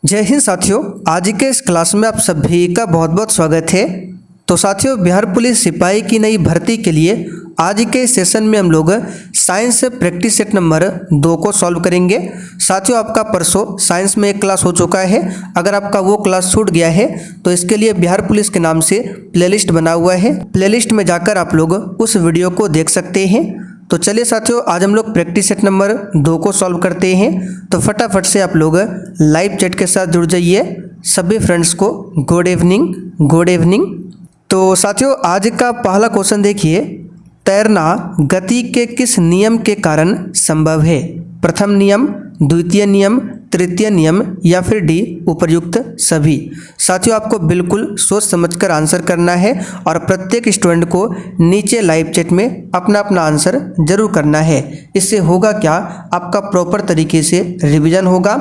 जय हिंद साथियों, आज के इस क्लास में आप सभी का बहुत बहुत स्वागत है। तो साथियों, बिहार पुलिस सिपाही की नई भर्ती के लिए आज के इस सेशन में हम लोग साइंस प्रैक्टिस सेट नंबर 2 को सॉल्व करेंगे। साथियों, आपका परसों साइंस में एक क्लास हो चुका है। अगर आपका वो क्लास छूट गया है तो इसके लिए बिहार पुलिस के नाम से प्लेलिस्ट बना हुआ है। प्लेलिस्ट में जाकर आप लोग उस वीडियो को देख सकते हैं। तो चलिए साथियों, आज हम लोग प्रैक्टिस सेट नंबर 2 को सॉल्व करते हैं। तो फटाफट से आप लोग लाइव चैट के साथ जुड़ जाइए। सभी फ्रेंड्स को गुड इवनिंग, गुड इवनिंग। तो साथियों, आज का पहला क्वेश्चन देखिए, तैरना गति के किस नियम के कारण संभव है? प्रथम नियम, द्वितीय नियम, तृतीय नियम या फिर डी उपर्युक्त सभी। साथियों, आपको बिल्कुल सोच समझकर आंसर करना है और प्रत्येक स्टूडेंट को नीचे लाइव चैट में अपना अपना आंसर जरूर करना है। इससे होगा क्या, आपका प्रॉपर तरीके से रिवीजन होगा।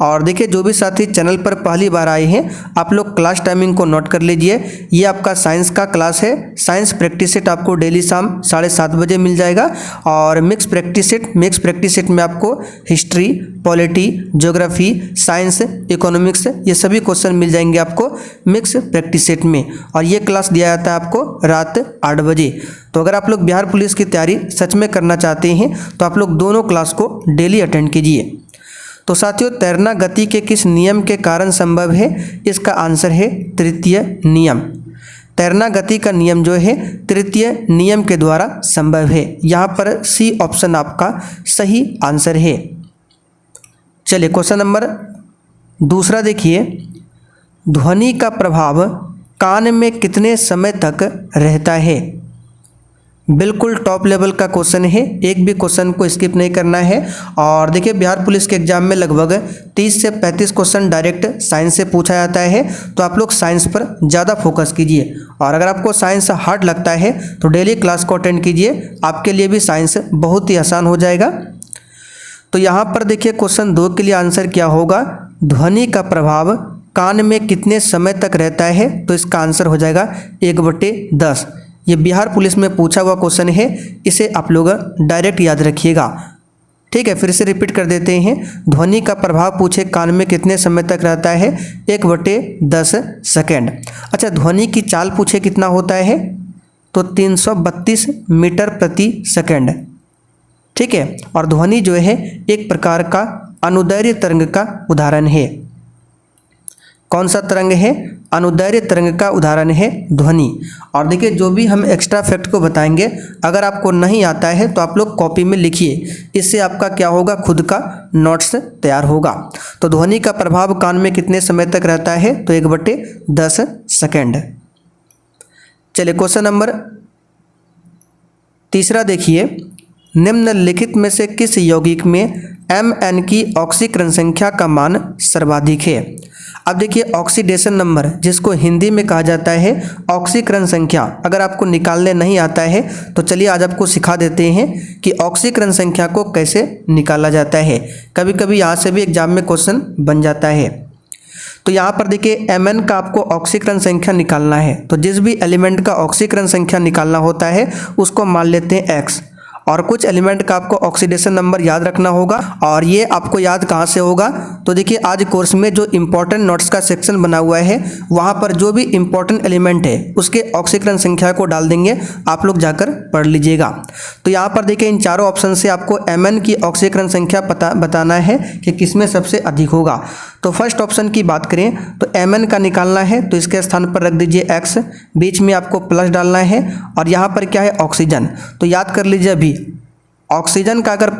और देखिए, जो भी साथी चैनल पर पहली बार आए हैं, आप लोग क्लास टाइमिंग को नोट कर लीजिए। ये आपका साइंस का क्लास है। साइंस प्रैक्टिस सेट आपको डेली शाम 7:30 बजे मिल जाएगा। और मिक्स प्रैक्टिस सेट में आपको history, polity, geography, science, economics ये सभी क्वेश्चन मिल जाएंगे आपको मिक्स प्रैक्टिस सेट में। और ये क्लास दिया जाता है आपको रात 8 बजे। तो अगर आप लोग बिहार पुलिस की तैयारी सच में करना चाहते हैं तो आप लोग दोनों क्लास को डेली अटेंड कीजिए। तो साथियों, तैरना गति के किस नियम के कारण संभव है? इसका आंसर है तृतीय नियम। तैरना गति का नियम जो है तृतीय नियम के द्वारा संभव है। यहाँ पर सी ऑप्शन आपका सही आंसर है। चलिए क्वेश्चन नंबर दूसरा देखिए, ध्वनि का प्रभाव कान में कितने समय तक रहता है? बिल्कुल टॉप लेवल का क्वेश्चन है, एक भी क्वेश्चन को स्किप नहीं करना है। और देखिए, बिहार पुलिस के एग्जाम में लगभग 30 से 35 क्वेश्चन डायरेक्ट साइंस से पूछा जाता है। तो आप लोग साइंस पर ज़्यादा फोकस कीजिए। और अगर आपको साइंस हार्ड लगता है तो डेली क्लास को अटेंड कीजिए, आपके लिए भी साइंस बहुत ही आसान हो जाएगा। तो यहाँ पर देखिए, क्वेश्चन 2 के लिए आंसर क्या होगा? ध्वनि का प्रभाव कान में कितने समय तक रहता है? तो इसका आंसर हो जाएगा 1/10। ये बिहार पुलिस में पूछा हुआ क्वेश्चन है, इसे आप लोग डायरेक्ट याद रखिएगा। ठीक है, फिर से रिपीट कर देते हैं। ध्वनि का प्रभाव पूछे कान में कितने समय तक रहता है? 1/10 सेकेंड। अच्छा, ध्वनि की चाल पूछे कितना होता है? तो 332 मीटर प्रति सेकेंड। ठीक है, और ध्वनि जो है एक प्रकार का अनुदैर्घ्य तरंग का उदाहरण है। कौन सा तरंग है? अनुदैर्घ्य तरंग का उदाहरण है ध्वनि। और देखिए, जो भी हम एक्स्ट्रा फैक्ट को बताएंगे, अगर आपको नहीं आता है तो आप लोग कॉपी में लिखिए। इससे आपका क्या होगा, खुद का नोट्स तैयार होगा। तो ध्वनि का प्रभाव कान में कितने समय तक रहता है? तो 1/10 सेकेंड। चलिए क्वेश्चन नंबर तीसरा देखिए, निम्नलिखित में से किस यौगिक में Mn की ऑक्सीकरण संख्या का मान सर्वाधिक है? अब देखिए, ऑक्सीडेशन नंबर जिसको हिंदी में कहा जाता है ऑक्सीकरण संख्या, अगर आपको निकालने नहीं आता है तो चलिए आज आपको सिखा देते हैं कि ऑक्सीकरण संख्या को कैसे निकाला जाता है। कभी कभी यहाँ से भी एग्जाम में क्वेश्चन बन जाता है। तो यहाँ पर देखिए, Mn का आपको ऑक्सीकरण संख्या निकालना है। तो जिस भी एलिमेंट का ऑक्सीकरण संख्या निकालना होता है उसको मान लेते हैं x। और कुछ एलिमेंट का आपको ऑक्सीडेशन नंबर याद रखना होगा। और ये आपको याद कहाँ से होगा? तो देखिए, आज कोर्स में जो इंपॉर्टेंट नोट्स का सेक्शन बना हुआ है वहाँ पर जो भी इंपॉर्टेंट एलिमेंट है उसके ऑक्सीकरण संख्या को डाल देंगे, आप लोग जाकर पढ़ लीजिएगा। तो यहाँ पर देखिए, इन चारों ऑप्शन से आपको Mn की ऑक्सीकरण संख्या बताना है कि किसमें सबसे अधिक होगा। तो फर्स्ट ऑप्शन की बात करें तो Mn का निकालना है, तो इसके स्थान पर रख दीजिए x, बीच में आपको प्लस डालना है। और यहाँ पर क्या है? ऑक्सीजन। तो याद कर लीजिए, अभी ऑक्सीजन का अगर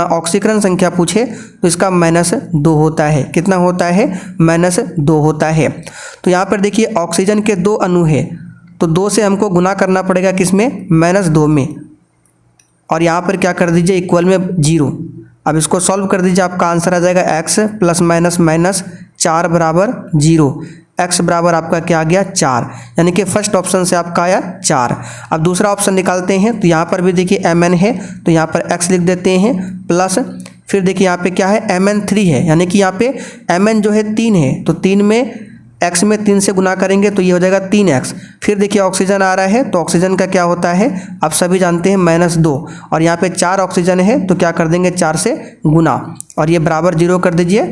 ऑक्सीकरण संख्या पूछे तो इसका -2 होता है। कितना होता है? -2 होता है। तो यहाँ पर देखिए, ऑक्सीजन के 2 अणु है, तो 2 से हमको गुना करना पड़ेगा किसमें? -2 में। और यहाँ पर क्या कर दीजिए? इक्वल में 0। अब इसको सॉल्व कर दीजिए, आपका आंसर आ जाएगा x + -4 बराबर 0। x बराबर आपका क्या आ गया? 4। यानी कि फर्स्ट ऑप्शन से आपका आया 4। अब दूसरा ऑप्शन निकालते हैं। तो यहाँ पर भी देखिए Mn है, तो यहाँ पर x लिख देते हैं प्लस, फिर देखिए यहाँ पे क्या है? Mn3 है, यानी कि यहाँ पे Mn जो है 3 है, तो 3 में x में 3 से गुना करेंगे तो ये हो जाएगा 3x। फिर देखिए ऑक्सीजन आ रहा है, तो ऑक्सीजन का क्या होता है? आप सभी जानते हैं -2। और यहाँ पे 4 ऑक्सीजन है, तो क्या कर देंगे? 4 से गुना, और ये बराबर 0 कर दीजिए।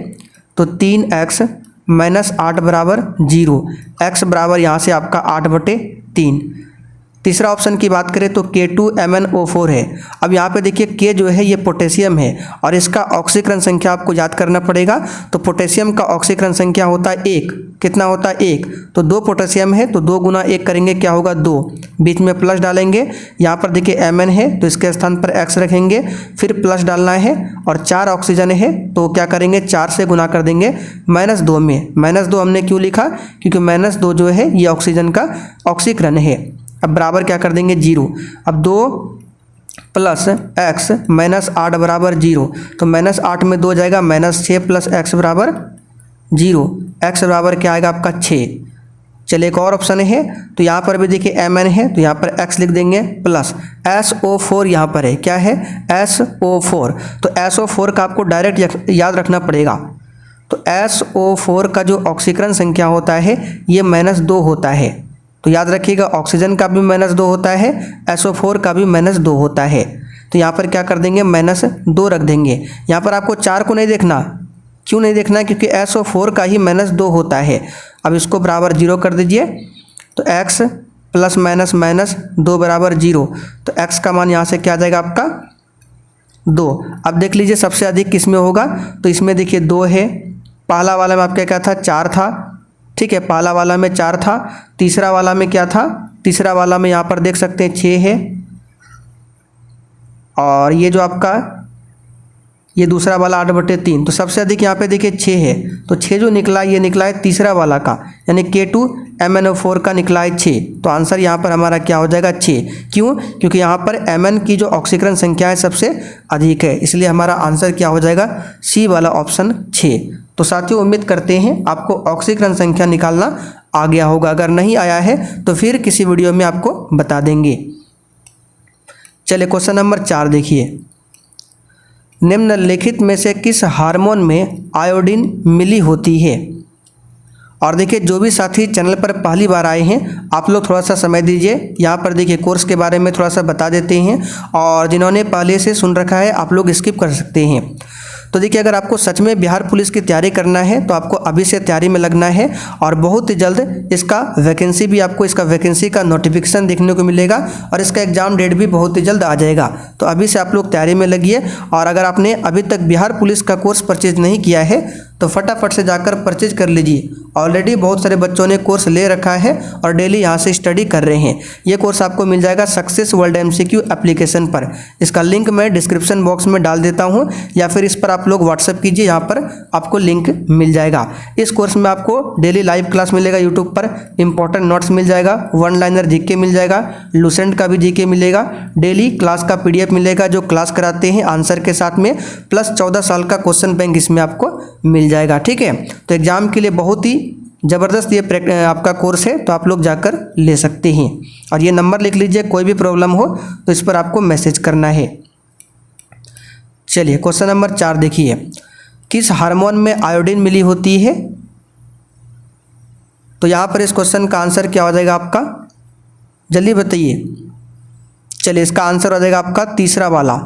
तो 3x -8 बराबर 0, x बराबर यहाँ से आपका 8/3। तीसरा ऑप्शन की बात करें तो K2MnO4 है। अब यहाँ पे देखिए K जो है ये पोटेशियम है और इसका ऑक्सीकरण संख्या आपको याद करना पड़ेगा। तो पोटेशियम का ऑक्सीकरण संख्या होता है 1, कितना होता है 1, तो 2 पोटेशियम है तो 2 गुना 1 करेंगे, क्या होगा 2, बीच में प्लस डालेंगे। यहाँ पर देखिए Mn है तो इसके स्थान पर x रखेंगे, फिर प्लस डालना है, और 4 ऑक्सीजन है तो क्या करेंगे 4 से गुना कर देंगे -2 में। -2 हमने क्यों लिखा, क्योंकि -2 जो है ये ऑक्सीजन का ऑक्सीकरण है। अब बराबर क्या कर देंगे 0। अब 2 + x -8 बराबर 0, तो -8 में 2 जाएगा, -6 + x बराबर 0, x बराबर क्या आएगा आपका 6। चलिए एक और ऑप्शन है, तो यहाँ पर भी देखिए Mn है तो यहाँ पर x लिख देंगे प्लस SO4 यहाँ पर है, क्या है SO4, तो SO4 का आपको डायरेक्ट याद रखना पड़ेगा। तो SO4 का जो ऑक्सीकरण संख्या होता है ये -2 होता है, तो याद रखिएगा ऑक्सीजन का भी -2 होता है, SO4 का भी -2 होता है। तो यहाँ पर क्या कर देंगे -2 रख देंगे। यहाँ पर आपको 4 को नहीं देखना, क्यों नहीं देखना, क्योंकि SO4 का ही -2 होता है। अब इसको बराबर 0 कर दीजिए, तो x + -2 बराबर 0, तो x का मान यहाँ से क्या आ जाएगा आपका 2। अब देख लीजिए सबसे अधिक किस में होगा, तो इसमें देखिए 2 है, पहला वाला में आपका क्या था 4 था, ठीक है, पहला वाला में 4 था, तीसरा वाला में क्या था, तीसरा वाला में यहाँ पर देख सकते हैं 6 है, और ये जो आपका ये दूसरा वाला 8/3, तो सबसे अधिक यहाँ पे देखिए 6 है, तो 6 जो निकला ये निकला है तीसरा वाला का, यानी K2MnO4 का निकला है 6। तो आंसर यहाँ पर हमारा क्या हो जाएगा 6। क्यों, क्योंकि यहाँ पर Mn की जो ऑक्सीकरण संख्या है सबसे अधिक है, इसलिए हमारा आंसर क्या हो जाएगा C वाला ऑप्शन 6। तो साथियों उम्मीद करते हैं आपको ऑक्सीकरण संख्या निकालना आ गया होगा, अगर नहीं आया है तो फिर किसी वीडियो में आपको बता देंगे। चलिए क्वेश्चन नंबर 4 देखिए, निम्नलिखित में से किस हार्मोन में आयोडीन मिली होती है। और देखिए जो भी साथी चैनल पर पहली बार आए हैं आप लोग थोड़ा सा समय दीजिए, यहाँ पर देखिए कोर्स के बारे में थोड़ा सा बता देते हैं, और जिन्होंने पहले से सुन रखा है आप लोग स्किप कर सकते हैं। तो देखिए अगर आपको सच में बिहार पुलिस की तैयारी करना है तो आपको अभी से तैयारी में लगना है, और बहुत ही जल्द इसका वैकेंसी भी आपको इसका वैकेंसी का नोटिफिकेशन देखने को मिलेगा, और इसका एग्जाम डेट भी बहुत ही जल्द आ जाएगा। तो अभी से आप लोग तैयारी में लगिए, और अगर आपने अभी तक बिहार पुलिस का कोर्स परचेज नहीं किया है तो फटाफट से जाकर परचेज कर लीजिए। ऑलरेडी बहुत सारे बच्चों ने कोर्स ले रखा है और डेली यहाँ से स्टडी कर रहे हैं। ये कोर्स आपको मिल जाएगा सक्सेस वर्ल्ड MCQ एप्लीकेशन पर, इसका लिंक मैं डिस्क्रिप्शन बॉक्स में डाल देता हूँ, या फिर इस पर आप लोग व्हाट्सअप कीजिए, यहाँ पर आपको लिंक मिल जाएगा। इस कोर्स में आपको डेली लाइव क्लास मिलेगा यूट्यूब पर, इंपॉर्टेंट नोट्स मिल जाएगा, 1 लाइनर GK मिल जाएगा, लूसेंट का भी GK मिलेगा, डेली क्लास का PDF मिलेगा जो क्लास कराते हैं आंसर के साथ में, प्लस 14 साल का क्वेश्चन बैंक इसमें आपको मिल जाएगा, ठीक है। तो एग्जाम के लिए बहुत ही ज़बरदस्त ये आपका कोर्स है, तो आप लोग जाकर ले सकते हैं। और ये नंबर लिख लीजिए, कोई भी प्रॉब्लम हो तो इस पर आपको मैसेज करना है। चलिए क्वेश्चन नंबर 4 देखिए, किस हार्मोन में आयोडीन मिली होती है। तो यहाँ पर इस क्वेश्चन का आंसर क्या हो जाएगा आपका, जल्दी बताइए। चलिए इसका आंसर हो जाएगा आपका तीसरा वाला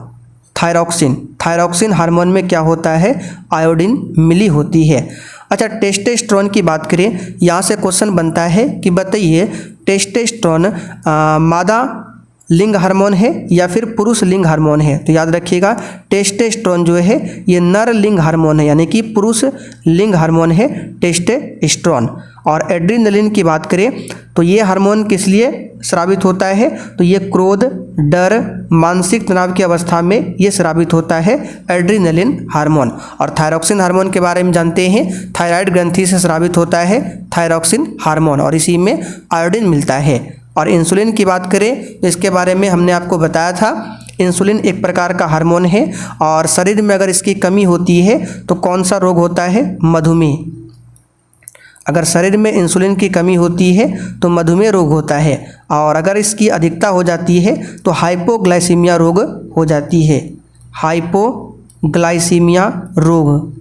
थायरॉक्सिन। थायरॉक्सिन हार्मोन में क्या होता है, आयोडीन मिली होती है। अच्छा टेस्टोस्टेरोन की बात करें, यहाँ से क्वेश्चन बनता है कि बताइए टेस्टोस्टेरोन मादा लिंग हार्मोन है या फिर पुरुष लिंग हार्मोन है। तो याद रखिएगा टेस्टोस्टेरोन जो है ये नर लिंग हार्मोन है, यानी कि पुरुष लिंग हार्मोन है टेस्टोस्टेरोन। और एड्रीनलिन की बात करें तो ये हार्मोन किस लिए स्रावित होता है, तो ये क्रोध, डर, मानसिक तनाव की अवस्था में ये स्रावित होता है एड्रीनलिन हार्मोन। और थायरॉक्सिन हार्मोन के बारे में जानते हैं, थायराइड ग्रंथि से स्रावित होता है थायरॉक्सिन हार्मोन, और इसी में आयोडीन मिलता है। और इंसुलिन की बात करें तो इसके बारे में हमने आपको बताया था, इंसुलिन एक प्रकार का हार्मोन है, और शरीर में अगर इसकी कमी होती है तो कौन सा रोग होता है, मधुमेह। अगर शरीर में इंसुलिन की कमी होती है तो मधुमेह रोग होता है, और अगर इसकी अधिकता हो जाती है तो हाइपोग्लाइसीमिया रोग हो जाती है। हाइपोग्लाइसीमिया रोग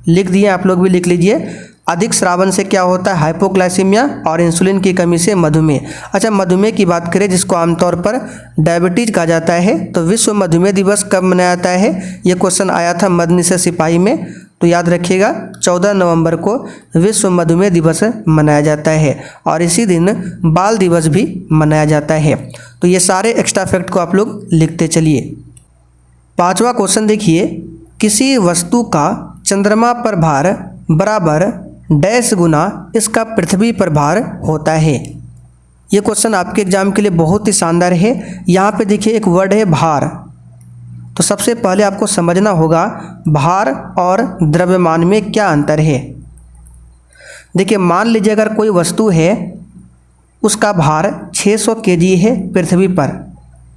लिख दिए, आप लोग भी लिख लीजिए। अधिक श्रावण से क्या होता है, हाइपोग्लाइसीमिया, और इंसुलिन की कमी से मधुमेह। अच्छा, मधुमेह की बात करें जिसको आमतौर पर डायबिटीज कहा जाता है, तो विश्व मधुमेह दिवस कब मनाया जाता है, ये क्वेश्चन आया था मदनी से सिपाही में, तो याद रखिएगा 14 नवंबर को विश्व मधुमेह दिवस मनाया जाता है, और इसी दिन बाल दिवस भी मनाया जाता है। तो ये सारे एक्स्ट्रा फैक्ट को आप लोग लिखते चलिए। 5वां क्वेश्चन देखिए, किसी वस्तु का चंद्रमा पर भार बराबर डैश गुना इसका पृथ्वी पर भार होता है। ये क्वेश्चन आपके एग्जाम के लिए बहुत ही शानदार है। यहाँ पे देखिए एक वर्ड है भार, तो सबसे पहले आपको समझना होगा भार और द्रव्यमान में क्या अंतर है। देखिए मान लीजिए अगर कोई वस्तु है उसका भार 600 kg है पृथ्वी पर,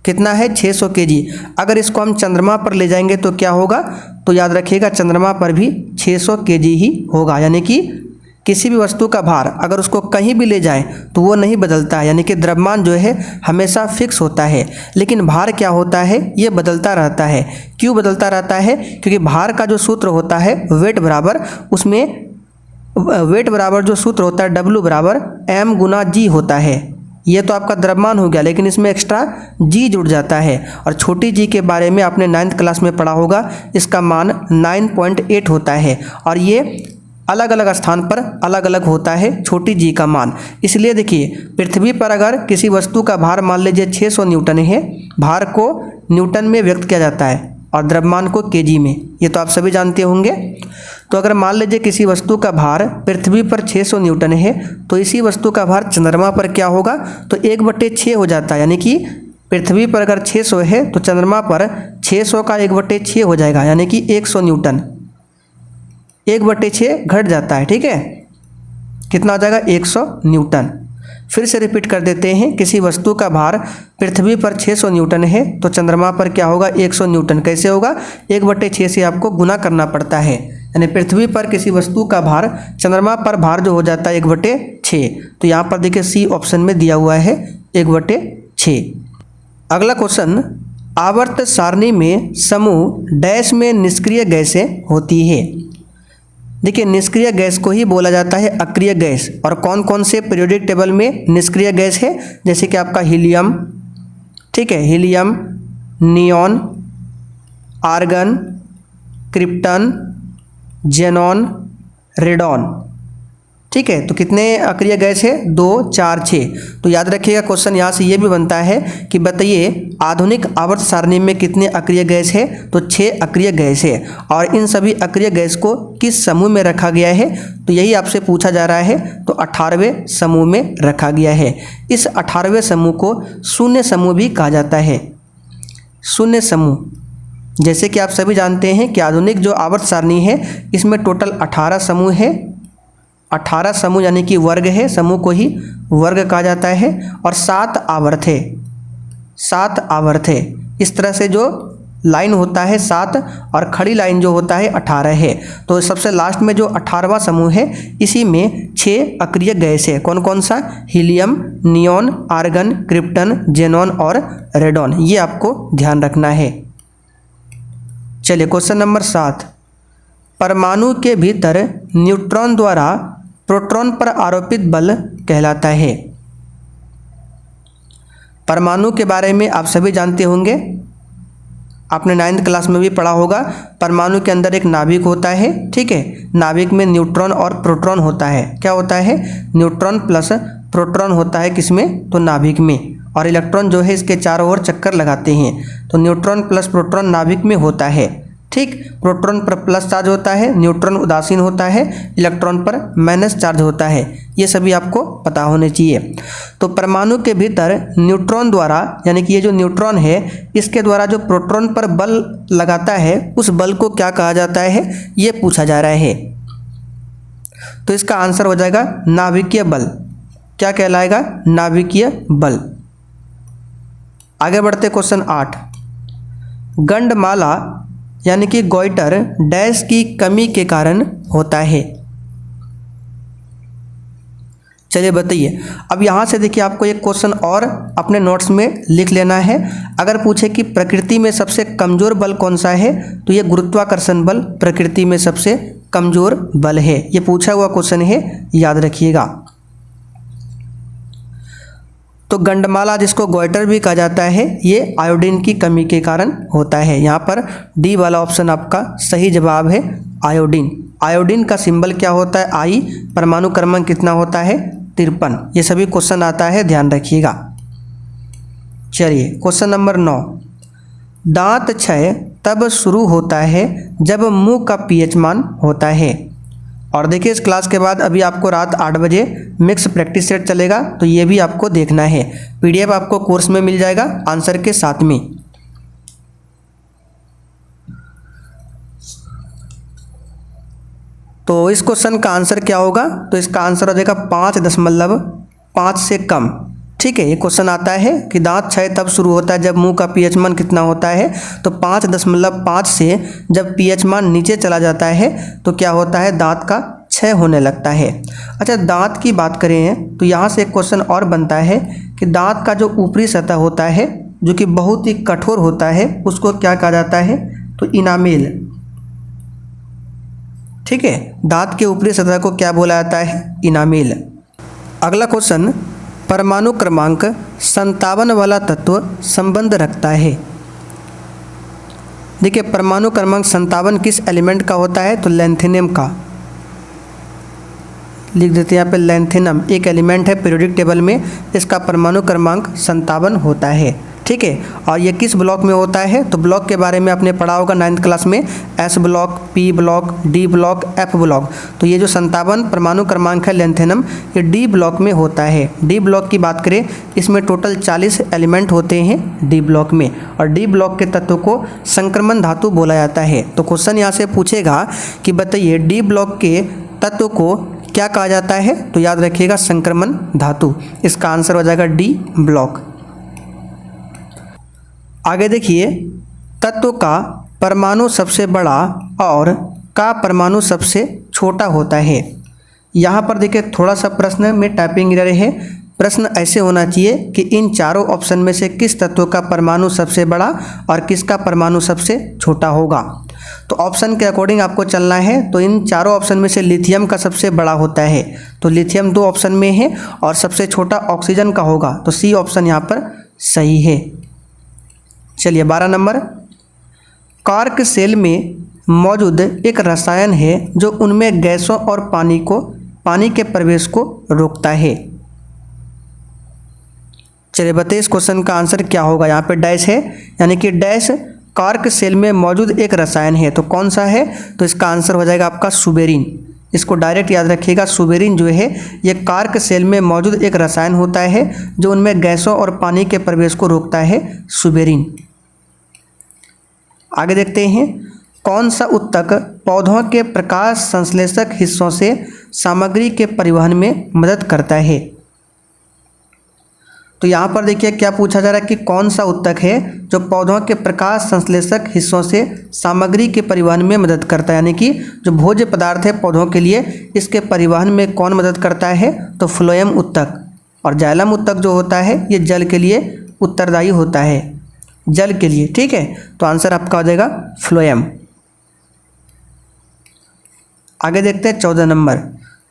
कितना है 600 kg। अगर इसको हम चंद्रमा पर ले जाएंगे तो क्या होगा, तो याद रखिएगा चंद्रमा पर भी 600 kg ही होगा। यानी कि किसी भी वस्तु का भार अगर उसको कहीं भी ले जाएं तो वो नहीं बदलता है, यानी कि द्रव्यमान जो है हमेशा फिक्स होता है। लेकिन भार क्या होता है, ये बदलता रहता है। क्यों बदलता रहता है, क्योंकि भार का जो सूत्र होता है वेट बराबर, उसमें वेट बराबर जो सूत्र होता है W बराबर m गुना g होता है। ये तो आपका द्रव्यमान हो गया, लेकिन इसमें एक्स्ट्रा g जुड़ जाता है। और छोटी g के बारे में आपने 9th क्लास में पढ़ा होगा, इसका मान 9.8 होता है, और ये अलग अलग स्थान पर अलग अलग होता है छोटी जी का मान। इसलिए देखिए पृथ्वी पर अगर किसी वस्तु का भार मान लीजिए 600 न्यूटन है, भार को न्यूटन में व्यक्त किया जाता है और द्रव्यमान को केजी में, ये तो आप सभी जानते होंगे। तो अगर मान लीजिए किसी वस्तु का भार पृथ्वी पर 600 न्यूटन है, तो इसी वस्तु का भार चंद्रमा पर क्या होगा, तो 1/6 हो जाता है। यानी कि पृथ्वी पर अगर 600 है तो चंद्रमा पर 600 का 1/6 हो जाएगा, यानी कि 100 न्यूटन। 1/6 घट जाता है, ठीक है, कितना हो जाएगा 100 न्यूटन। फिर से रिपीट कर देते हैं, किसी वस्तु का भार पृथ्वी पर 600 न्यूटन है तो चंद्रमा पर क्या होगा 100 न्यूटन। कैसे होगा, 1/6 से आपको गुना करना पड़ता है, यानी पृथ्वी पर किसी वस्तु का भार चंद्रमा पर भार जो हो जाता है 1/6। तो यहाँ पर देखिए सी ऑप्शन में दिया हुआ है 1/6। अगला क्वेश्चन, आवर्त सारणी में समूह डैश में निष्क्रिय गैसें होती है। देखिए निष्क्रिय गैस को ही बोला जाता है अक्रिय गैस। और कौन कौन से पीरियोडिक टेबल में निष्क्रिय गैस है, जैसे कि आपका हीलियम, ठीक है, helium, neon, argon, krypton, xenon, radon, ठीक है। तो कितने अक्रिय गैस है, 2, 4, 6। तो याद रखिएगा क्वेश्चन यहाँ से ये भी बनता है कि बताइए आधुनिक आवर्त सारणी में कितने अक्रिय गैस है, तो 6 अक्रिय गैस है। और इन सभी अक्रिय गैस को किस समूह में रखा गया है, तो यही आपसे पूछा जा रहा है, तो 18वें समूह में रखा गया है। इस 18वें समूह को शून्य समूह भी कहा जाता है। शून्य समूह, जैसे कि आप सभी जानते हैं कि आधुनिक जो आवर्त सारणी है इसमें टोटल 18 समूह है। 18 समूह यानी कि वर्ग है, समूह को ही वर्ग कहा जाता है। और 7 आवर्त है, 7 आवर्त है। इस तरह से जो लाइन होता है 7 और खड़ी लाइन जो होता है 18 है। तो सबसे लास्ट में जो 18वां समूह है इसी में 6 अक्रिय गैस है। कौन कौन सा, helium, neon, argon, krypton, xenon और रेडॉन, ये आपको ध्यान रखना है। चलिए क्वेश्चन नंबर 7, परमाणु के भीतर न्यूट्रॉन द्वारा प्रोटॉन पर आरोपित बल कहलाता है। परमाणु के बारे में आप सभी जानते होंगे, आपने 9th क्लास में भी पढ़ा होगा। परमाणु के अंदर एक नाभिक होता है, ठीक है, नाभिक में न्यूट्रॉन और प्रोटॉन होता है। क्या होता है, न्यूट्रॉन प्लस प्रोटॉन होता है किसमें, तो नाभिक में। और इलेक्ट्रॉन जो है इसके चारों ओर चक्कर लगाते हैं। तो न्यूट्रॉन प्लस प्रोटॉन नाभिक में होता है, ठीक। प्रोटॉन पर प्लस चार्ज होता है, न्यूट्रॉन उदासीन होता है, इलेक्ट्रॉन पर माइनस चार्ज होता है। ये सभी आपको पता होने चाहिए। तो परमाणु के भीतर न्यूट्रॉन द्वारा, यानी कि ये जो न्यूट्रॉन है इसके द्वारा जो प्रोटॉन पर बल लगाता है उस बल को क्या कहा जाता है, ये पूछा जा रहा है। तो इसका आंसर हो जाएगा नाभिकीय बल। क्या कहलाएगा, नाभिकीय बल। आगे बढ़ते क्वेश्चन 8, गंडमाला यानी कि गोइटर डैश की कमी के कारण होता है। चलिए बताइए। अब यहाँ से देखिए आपको एक क्वेश्चन और अपने नोट्स में लिख लेना है। अगर पूछे कि प्रकृति में सबसे कमज़ोर बल कौन सा है, तो ये गुरुत्वाकर्षण बल प्रकृति में सबसे कमजोर बल है। ये पूछा हुआ क्वेश्चन है, याद रखिएगा। तो गंडमाला जिसको गोइटर भी कहा जाता है, ये आयोडीन की कमी के कारण होता है। यहाँ पर डी वाला ऑप्शन आपका सही जवाब है, आयोडीन। आयोडीन का सिंबल क्या होता है? आई। परमाणु क्रमांक कितना होता है? 53। ये सभी क्वेश्चन आता है, ध्यान रखिएगा। चलिए क्वेश्चन नंबर 9, दांत क्षय तब शुरू होता है जब मुंह का पीएच मान होता है। और देखिए इस क्लास के बाद अभी आपको रात 8 बजे मिक्स प्रैक्टिस सेट चलेगा, तो ये भी आपको देखना है। पीडीएफ आपको कोर्स में मिल जाएगा आंसर के साथ में। तो इस क्वेश्चन का आंसर क्या होगा? तो इसका आंसर हो जाएगा 5.5 से कम। ठीक है, ये क्वेश्चन आता है कि दांत क्षय तब शुरू होता है जब मुंह का पीएच मान कितना होता है, तो 5.5 से जब पीएच मान नीचे चला जाता है तो क्या होता है? दांत का क्षय होने लगता है। अच्छा, दांत की बात करें तो यहाँ से एक क्वेश्चन और बनता है कि दांत का जो ऊपरी सतह होता है जो कि बहुत ही कठोर होता है, उसको क्या कहा जाता है? तो इनामेल। ठीक है, दांत के ऊपरी सतह को क्या बोला जाता है? इनामेल। अगला क्वेश्चन, परमाणु क्रमांक 57 वाला तत्व संबंध रखता है। देखिए परमाणु क्रमांक 57 किस एलिमेंट का होता है? तो लैंथेनियम का। लिख देते हैं यहाँ पे, लैंथेनम एक एलिमेंट है पीरियोडिक टेबल में, इसका परमाणु क्रमांक 57 होता है। ठीक है, और ये किस ब्लॉक में होता है? तो ब्लॉक के बारे में आपने पढ़ा होगा 9th क्लास में, S block, P block, D block, F block. तो ये जो 57 परमाणु क्रमांक है लैंथेनम, ये डी ब्लॉक में होता है। डी ब्लॉक की बात करें, इसमें टोटल 40 एलिमेंट होते हैं डी ब्लॉक में, और डी ब्लॉक के तत्व को संक्रमण धातु बोला जाता है। तो क्वेश्चन यहाँ से पूछेगा कि बताइए डी ब्लॉक के तत्व को क्या कहा जाता है? तो याद रखिएगा संक्रमण धातु। इसका आंसर हो जाएगा डी ब्लॉक। आगे देखिए, तत्व का परमाणु सबसे बड़ा और का परमाणु सबसे छोटा होता है। यहाँ पर देखिए थोड़ा सा प्रश्न में टाइपिंग एरर है। प्रश्न ऐसे होना चाहिए कि इन चारों ऑप्शन में से किस तत्व का परमाणु सबसे बड़ा और किसका परमाणु सबसे छोटा होगा। तो ऑप्शन के अकॉर्डिंग आपको चलना है। तो इन चारों ऑप्शन में से लिथियम का सबसे बड़ा होता है, तो लिथियम 2 ऑप्शन में है, और सबसे छोटा ऑक्सीजन का होगा, तो सी ऑप्शन यहाँ पर सही है। चलिए 12 नंबर, कार्क सेल में मौजूद एक रसायन है जो उनमें गैसों और पानी के प्रवेश को रोकता है। चलिए बताइए इस क्वेश्चन का आंसर क्या होगा। यहाँ पे डैश है, यानी कि डैश कार्क सेल में मौजूद एक रसायन है, तो कौन सा है? तो इसका आंसर हो जाएगा आपका सुबेरिन। इसको डायरेक्ट याद रखिएगा, सुबेरिन जो है ये कार्क सेल में मौजूद एक रसायन होता है जो उनमें गैसों और पानी के प्रवेश को रोकता है, सुबेरिन। आगे देखते हैं, कौन सा उत्तक पौधों के प्रकाश संश्लेषक हिस्सों से सामग्री के परिवहन में मदद करता है। तो यहाँ पर देखिए क्या पूछा जा रहा है कि कौन सा उत्तक है जो पौधों के प्रकाश संश्लेषक हिस्सों से सामग्री के परिवहन में मदद करता है, यानी कि जो भोज्य पदार्थ है पौधों के लिए, इसके परिवहन में कौन मदद करता है? तो फ्लोएम उत्तक। और जाइलम उत्तक जो होता है ये जल के लिए उत्तरदायी होता है, जल के लिए। ठीक है, तो आंसर आपका हो जाएगा फ्लोएम। आगे देखते हैं 14 नंबर,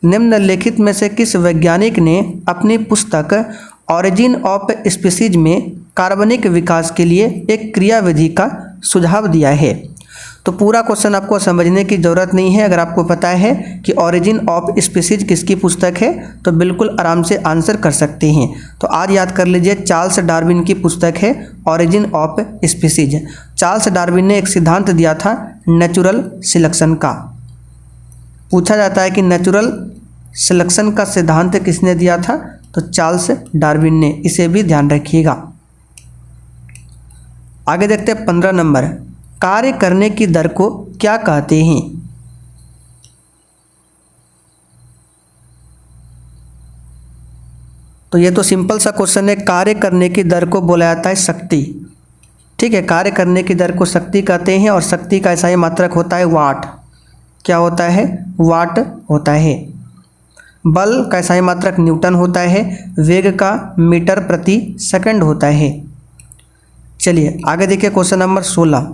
निम्नलिखित में से किस वैज्ञानिक ने अपनी पुस्तक ऑरिजिन ऑफ स्पीसीज में कार्बनिक विकास के लिए एक क्रियाविधि का सुझाव दिया है? तो पूरा क्वेश्चन आपको समझने की ज़रूरत नहीं है। अगर आपको पता है कि ऑरिजिन ऑफ स्पीसीज किसकी पुस्तक है तो बिल्कुल आराम से आंसर कर सकते हैं। तो आज याद कर लीजिए, चार्ल्स डार्विन की पुस्तक है origin of species. Charles Darwin ने एक सिद्धांत दिया था नेचुरल सिलेक्शन का। पूछा जाता है कि नेचुरल सिलेक्शन का सिद्धांत किसने दिया था? तो चार्ल्स डार्विन ने, इसे भी ध्यान रखिएगा। आगे देखते हैं 15 नंबर, कार्य करने की दर को क्या कहते हैं? तो ये तो सिंपल सा क्वेश्चन है। कार्य करने की दर को बोला जाता है शक्ति। ठीक है, कार्य करने की दर को शक्ति कहते हैं, और शक्ति का ऐसा ही मात्रक होता है वाट। क्या होता है? वाट होता है। बल का ऐसा ही मात्रक न्यूटन होता है। वेग का मीटर प्रति सेकंड होता है। चलिए आगे देखिए क्वेश्चन नंबर 16,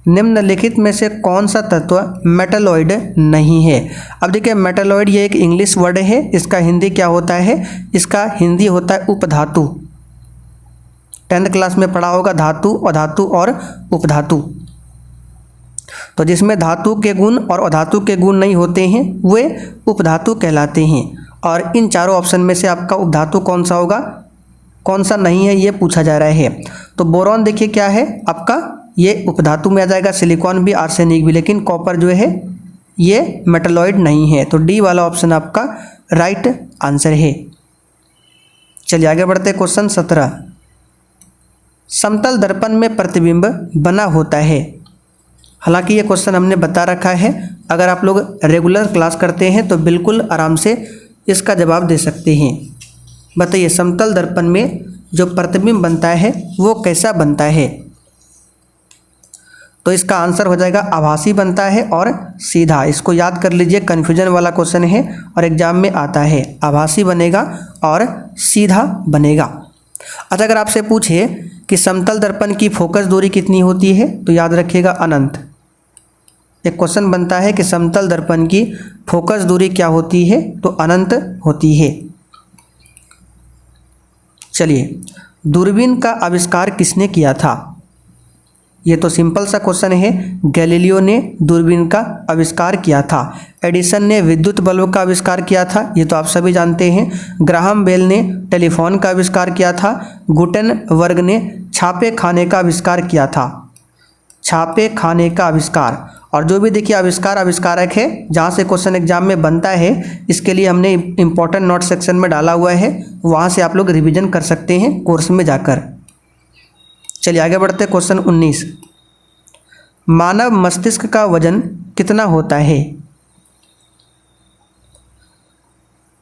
निम्नलिखित में से कौन सा तत्व मेटलॉइड नहीं है। अब देखिए मेटलॉइड ये एक इंग्लिश वर्ड है, इसका हिंदी क्या होता है, इसका हिंदी होता है उपधातु। 10th क्लास में पढ़ा होगा धातु, अधातु और उपधातु। तो जिसमें धातु के गुण और अधातु के गुण नहीं होते हैं वे उपधातु कहलाते हैं। और इन चारों ऑप्शन में से आपका उपधातु कौन सा होगा, कौन सा नहीं है, ये पूछा जा रहा है। तो बोरॉन देखिए क्या है आपका, ये उपधातु में आ जाएगा, सिलिकॉन भी, आर्सेनिक भी, लेकिन कॉपर जो है ये मेटलॉइड नहीं है। तो डी वाला ऑप्शन आपका राइट आंसर है। चलिए आगे बढ़ते हैं। क्वेश्चन 17, समतल दर्पण में प्रतिबिंब बना होता है। हालांकि ये क्वेश्चन हमने बता रखा है, अगर आप लोग रेगुलर क्लास करते हैं तो बिल्कुल आराम से इसका जवाब दे सकते हैं। बताइए समतल दर्पण में जो प्रतिबिंब बनता है वो कैसा बनता है। तो इसका आंसर हो जाएगा आभासी बनता है और सीधा। इसको याद कर लीजिए, कन्फ्यूजन वाला क्वेश्चन है और एग्जाम में आता है। आभासी बनेगा और सीधा बनेगा। अच्छा अगर आपसे पूछे कि समतल दर्पण की फोकस दूरी कितनी होती है तो याद रखिएगा अनंत। एक क्वेश्चन बनता है कि समतल दर्पण की फोकस दूरी क्या होती है तो अनंत होती है। चलिए दूरबीन का आविष्कार किसने किया था। ये तो सिंपल सा क्वेश्चन है। गैलीलियो ने दूरबीन का आविष्कार किया था। एडिसन ने विद्युत बल्ब का आविष्कार किया था, ये तो आप सभी जानते हैं। ग्राहम बेल ने टेलीफोन का आविष्कार किया था। गुटेनबर्ग ने छापे खाने का आविष्कार किया था। छापे खाने का आविष्कार। और जो भी देखिए आविष्कार आविष्कारक है जहाँ से क्वेश्चन एग्जाम में बनता है, इसके लिए हमने इंपॉर्टेंट नोट सेक्शन में डाला हुआ है, वहाँ से आप लोग रिवीजन कर सकते हैं कोर्स में जाकर। चलिए आगे बढ़ते हैं। क्वेश्चन 19, मानव मस्तिष्क का वजन कितना होता है।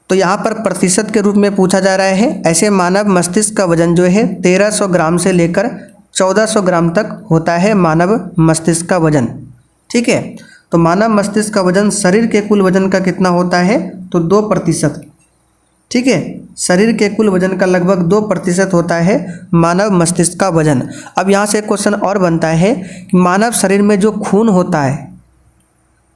तो यहाँ पर प्रतिशत के रूप में पूछा जा रहा है। ऐसे मानव मस्तिष्क का वजन जो है 1300 ग्राम से लेकर 1400 ग्राम तक होता है मानव मस्तिष्क का वजन। ठीक है, तो मानव मस्तिष्क का वजन शरीर के कुल वजन का कितना होता है तो 2%। ठीक है, शरीर के कुल वजन का लगभग 2% होता है मानव मस्तिष्क का वजन। अब यहाँ से क्वेश्चन और बनता है कि मानव शरीर में जो खून होता है,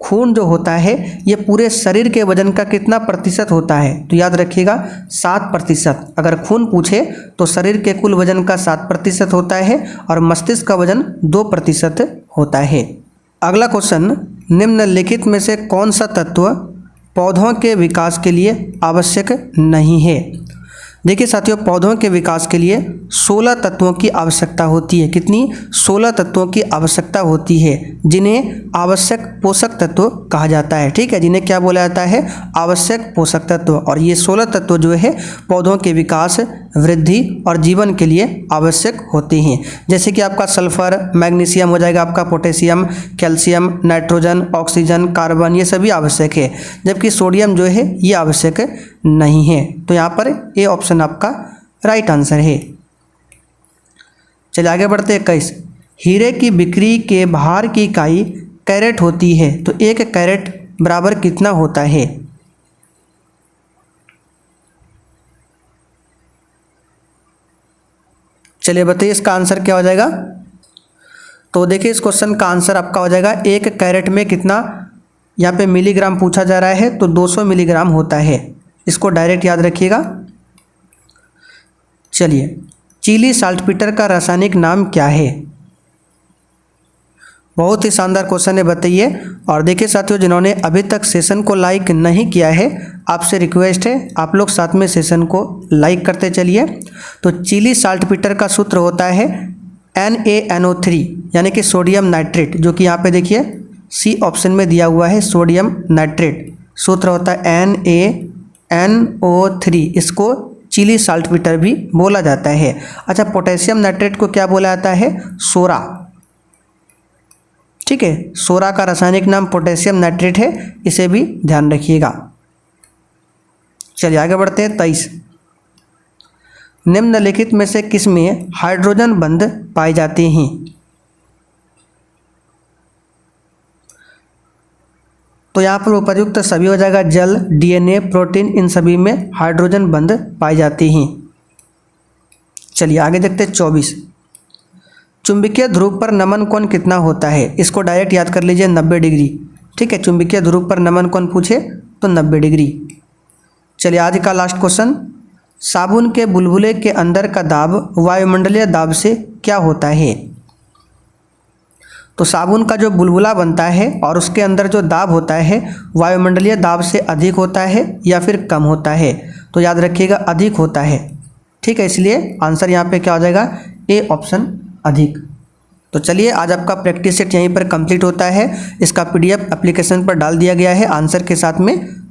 खून जो होता है ये पूरे शरीर के वजन का कितना प्रतिशत होता है तो याद रखिएगा 7%। अगर खून पूछे तो शरीर के कुल वजन का 7% होता है और मस्तिष्क का वजन 2% होता है। अगला क्वेश्चन, निम्नलिखित में से कौन सा तत्व पौधों के विकास के लिए आवश्यक नहीं है। देखिए साथियों, पौधों के विकास के लिए 16 तत्वों की आवश्यकता होती है। कितनी? 16 तत्वों की आवश्यकता होती है, जिन्हें आवश्यक पोषक तत्व कहा जाता है। ठीक है, जिन्हें क्या बोला जाता है? आवश्यक पोषक तत्व। और ये 16 तत्व जो है पौधों के विकास, वृद्धि और जीवन के लिए आवश्यक होते हैं। जैसे कि आपका सल्फर, मैग्नीशियम हो जाएगा, आपका potassium, calcium, nitrogen, oxygen, carbon, ये सभी आवश्यक है। जबकि सोडियम जो है ये आवश्यक नहीं है। तो यहाँ पर ए ऑप्शन आपका राइट आंसर है। चलिए आगे बढ़ते हैं। 21, हीरे की बिक्री के भार की इकाई कैरेट होती है, तो 1 कैरेट बराबर कितना होता है? चलिए बताइए इसका आंसर क्या हो जाएगा। तो देखिए इस क्वेश्चन का आंसर आपका हो जाएगा 1 कैरेट में कितना, यहाँ पे मिलीग्राम पूछा जा रहा है तो 200 मिलीग्राम होता है। इसको डायरेक्ट याद रखिएगा। चलिए, चिली साल्टपीटर का रासायनिक नाम क्या है? बहुत ही शानदार क्वेश्चन है, बताइए। और देखिए साथियों, जिन्होंने अभी तक सेशन को लाइक नहीं किया है, आपसे रिक्वेस्ट है आप लोग साथ में सेशन को लाइक करते चलिए। तो चिली साल्टपीटर का सूत्र होता है NaNO3, यानी कि सोडियम नाइट्रेट, जो कि यहाँ पे देखिए सी ऑप्शन में दिया हुआ है, सोडियम नाइट्रेट। सूत्र होता है NaNO3। इसको चिली साल्टपीटर भी बोला जाता है। अच्छा, पोटेशियम नाइट्रेट को क्या बोला जाता है? सोरा। ठीक है, सोरा का रासायनिक नाम पोटेशियम नाइट्रेट है, इसे भी ध्यान रखिएगा। चलिए आगे बढ़ते हैं। 23, निम्नलिखित में से किसमें हाइड्रोजन बंध पाए जाते हैं? तो यहाँ पर उपयुक्त सभी हो जाएगा। जल, DNA, प्रोटीन, इन सभी में हाइड्रोजन बंध पाए जाते हैं। चलिए आगे देखते हैं। 24, चुंबकीय ध्रुव पर नमन कोण कितना होता है? इसको डायरेक्ट याद कर लीजिए, 90 डिग्री। ठीक है, चुंबकीय ध्रुव पर नमन कोण पूछे तो 90 डिग्री। चलिए आज का लास्ट क्वेश्चन, साबुन के बुलबुले के अंदर का दाब वायुमंडलीय दाब से क्या होता है? तो साबुन का जो बुलबुला बनता है और उसके अंदर जो दाब होता है वायुमंडलीय दाब से अधिक होता है या फिर कम होता है? तो याद रखिएगा अधिक होता है। ठीक है, इसलिए आंसर यहाँ पे क्या हो जाएगा? ए ऑप्शन अधिक। तो चलिए आज आपका प्रैक्टिस सेट यहीं पर कंप्लीट होता है। इसका PDF एप्लीकेशन पर डाल दिया गया है आंसर के साथ में।